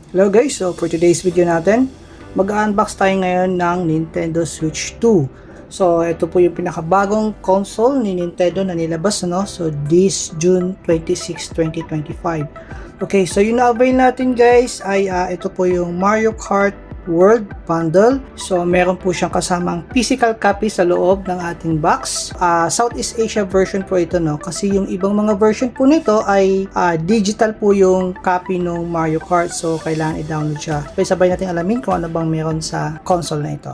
Hello guys, so for today's video natin, mag-unbox tayo ngayon ng Nintendo Switch 2. So ito po yung pinakabagong console ni Nintendo na nilabas, no? So this June 26, 2025. Okay, so yung na-avail natin guys ay ito po yung Mario Kart World Bundle. So meron po siyang kasamang physical copy sa loob ng ating box. Southeast Asia version po ito, no? Kasi yung ibang mga version po nito ay digital po yung copy ng Mario Kart. So kailangan i-download siya. Okay, sabay natin alamin kung ano bang meron sa console na ito.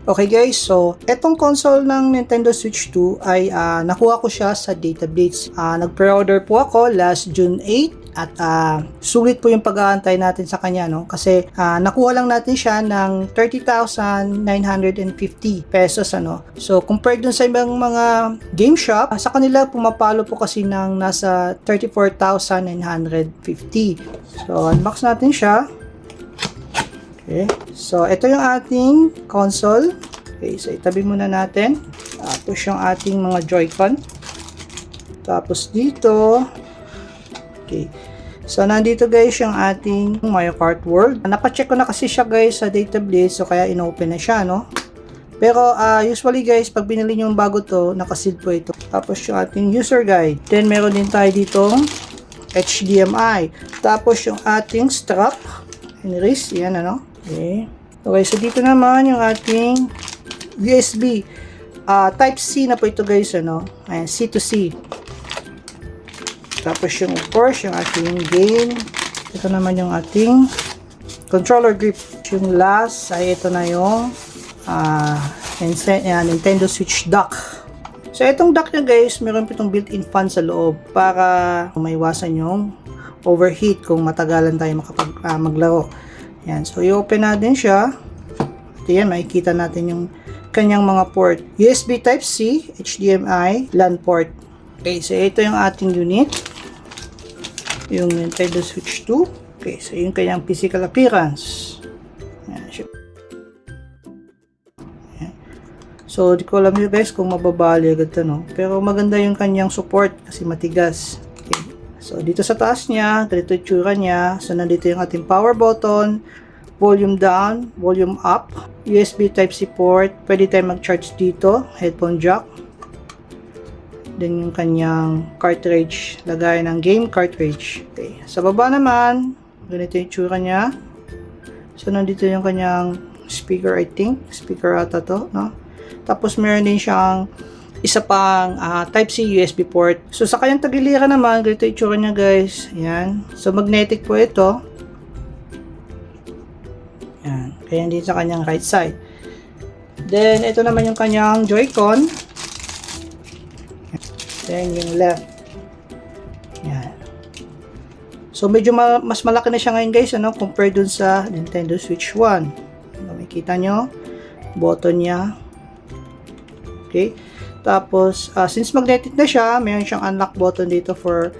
Okay guys, so etong console ng Nintendo Switch 2 ay nakuha ko siya sa Datablitz. Nag-pre-order po ako last June 8 at sulit po yung pag-aantay natin sa kanya, no? Kasi nakuha lang natin siya ng 30,950 pesos, ano? So compared dun sa ibang mga game shop, sa kanila pumapalo po kasi ng nasa 34,950. So unbox natin siya. Okay, so ito yung ating console. Okay, so itabi muna natin. Tapos yung ating mga Joy-Con. Tapos dito. Okay, so nandito guys yung ating Mario Kart World. Napacheck ko na kasi siya guys sa Datablitz, so kaya inopen na siya, no? Pero usually guys, pag binili nyo yung bago to, nakaseal po ito. Tapos yung ating user guide. Then meron din tayo ditong HDMI. Tapos yung ating strap and wrist, yan ano. Okay. Okay, so dito naman yung ating USB. Type-C na po ito guys, ano. Ayan, C to C. Tapos yung of course, yung ating game. Ito naman yung ating controller grip. Yung last ay ito na yung Nintendo Switch dock. So itong dock niya guys, meron po itong built-in fan sa loob para maiwasan yung overheat kung matagalan tayo maglaro. Yan, so i-open natin siya. Ito yan, makikita natin yung kanyang mga port. USB Type-C, HDMI, LAN port. Okay, so ito yung ating unit. Yung Nintendo Switch 2. Okay, so yung kanyang physical appearance. Yan, yan. So, di ko alam yun guys kung mababali agad ito, no? Pero maganda yung kanyang support kasi matigas. Okay. So, dito sa taas niya, ganito yung tsura niya. So, nandito yung ating power button, volume down, volume up, USB Type-C port. Pwede tayo mag-charge dito, headphone jack. Then, yung kanyang cartridge, lagay ng game cartridge. Okay. Sa baba naman, ganito yung tsura niya. So, nandito yung kanyang speaker, I think. Speaker ata to, no? Tapos, meron din siyang isa pang Type-C USB port. So, sa kanyang tagiliran naman, ganito yung itsura niya guys. Ayan. So, magnetic po ito. Ayan. Kaya din sa kanyang right side. Then, ito naman yung kanyang Joy-Con. Then, yung left. Ayan. So, medyo mas malaki na siya ngayon guys, ano, compared dun sa Nintendo Switch 1. Makikita nyo, button niya. Okay. Tapos, since magnetic na siya, mayroon siyang unlock button dito for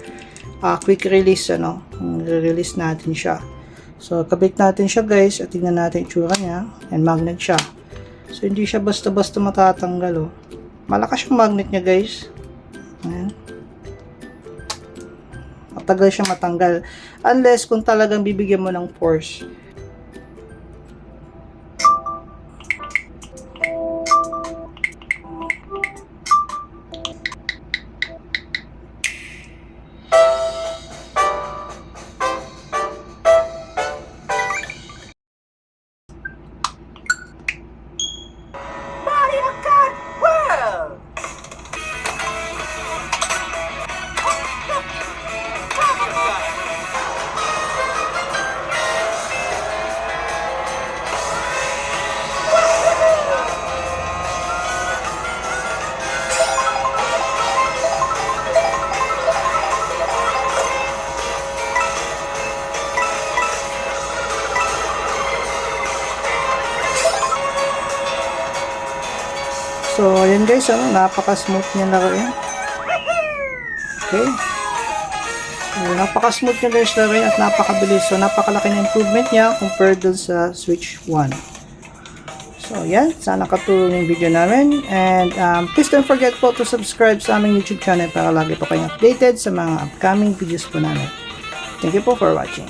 quick release, ano. Release natin siya. So, kabit natin siya guys at tingnan natin yung tsura niya. And magnet siya. So, hindi siya basta-basta matatanggal, oh. Malakas yung magnet niya guys. Ayan. Matagal siya matanggal. Unless kung talagang bibigyan mo ng force. So, ayan guys, ano, napaka-smooth niya laruin. Okay. So, napaka-smooth niya guys laruin at napakabilis. So, napakalaki na improvement niya compared dun sa Switch 1. So, yan. Sana katulong yung video namin. And please don't forget po to subscribe sa aming YouTube channel para lagi po kayong updated sa mga upcoming videos po namin. Thank you po for watching.